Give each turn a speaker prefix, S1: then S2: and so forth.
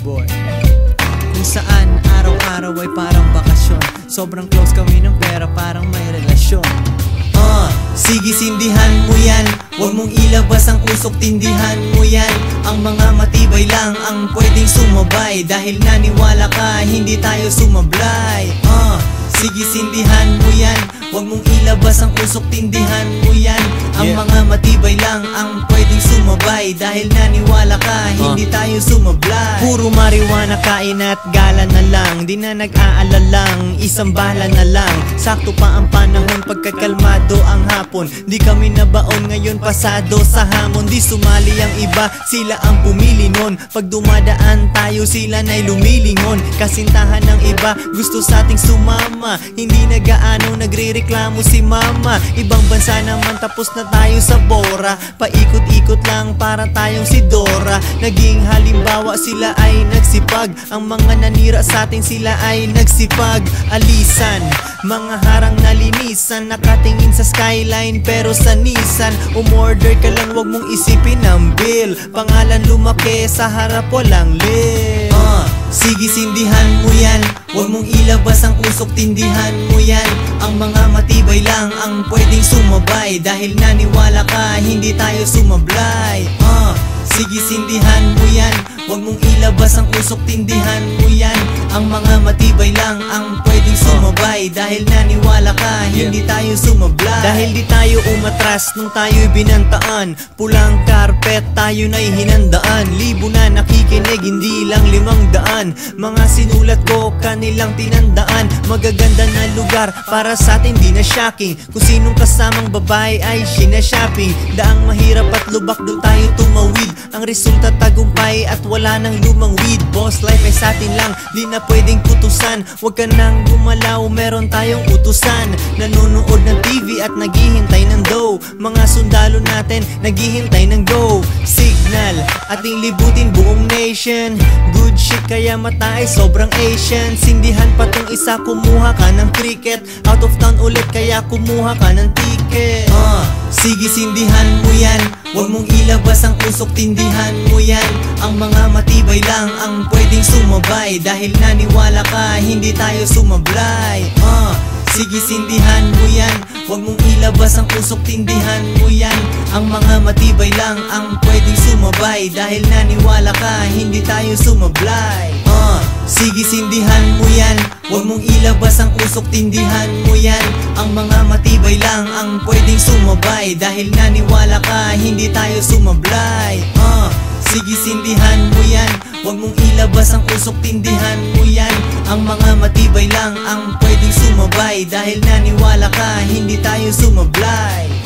S1: Boy. Kung saan araw-araw ay parang bakasyon, sobrang close kami ng pera, parang may relasyon. Sige sindihan mo yan, huwag mong ilabas ang usok, tindihan mo yan. Ang mga matibay lang ang pwedeng sumabay, dahil naniwala ka, hindi tayo sumablay. Sige sindihan mo yan, huwag mong ilabas ang usok, tindihan mo yan. Ang mga matibay lang ang pwedeng sumabay, dahil naniwala ka, hindi tayo sumablay. Puro marijuana kain at gala na lang, di na nag-aalalang, isang bala na lang. Sakto pa ang panahon, pagkakalmado ang hapon, di kami nabaon ngayon pasado sa hamon. Di sumali ang iba, sila ang pumili nun. Pag dumadaan tayo, sila na'y lumilingon. Kasintahan ng iba, gusto sa ating sumama, hindi nagaano nagre-reklamo si mama. Ibang bansa naman, tapos na tayo sa Bora, paikot-ikot lang para tayong si Dora. Naging halimbawa, sila ay nagsipag, ang mga nanira sa atin, sila ay nagsipag. Alisan, mga harang nalinisan, nakatingin sa skyline pero sa Nissan. Umorder ka lang, wag mong isipin ang bill, pangalan lumaki sa harap, walang lil. Sige sindihan mo yan, huwag mong ilabas ang usok, tindihan mo yan. Ang mga matibay lang ang pwedeng sumabay, dahil naniwala ka, hindi tayo sumablay. Sige sindihan mo yan, huwag mong ilabas ang usok, tindihan mo yan. Ang mga matibay lang ang pwedeng sumabay, dahil naniwala ka, hindi tayo sumablay. Dahil di tayo umatras nung tayo'y binantaan, pulang carpet tayo na'y hinandaan. Libo na nakikinig, hindi lang 500. Mga sinulat ko, kanilang tinandaan. Magaganda na lugar para sa atin, di na shocking. Kung sinong kasamang babae ay sinashopping. Daang mahirap at lubak, doon tayo tumawid. Ang resulta tagumpay at wala nang lumang weed. Boss life ay sa atin lang, di na pwedeng kutusan. Huwag ka nang gumalaw, meron tayong utusan. Nanonood ng TV at naghihintay ng dough. Mga sundalo natin, naghihintay ng go. Signal, ating libutin buong nation. Good shit kaya mata ay sobrang Asian. Sindihan pa tong isa, kumuha ka ng cricket. Out of town ulit kaya kumuha ka ng ticket. Sige sindihan mo yan, huwag mong ilabas ang usok, tindihan mo yan. Ang mga matibay lang ang pwedeng sumabay, dahil naniwala ka, hindi tayo sumablay. Sige sindihan mo yan, huwag mong ilabas ang usok, tindihan mo yan. Ang mga matibay lang ang pwedeng sumabay, dahil naniwala ka, hindi tayo sumablay. Sige sindihan mo yan, huwag mong ilabas ang usok, tindihan mo yan. Ang mga matibay lang ang pwedeng sumabay, dahil naniwala ka, hindi tayo sumablay. Sige sindihan mo yan, huwag mong ilabas ang usok, tindihan mo yan. Ang mga matibay lang ang pwedeng sumabay, dahil naniwala ka, hindi tayo sumablay.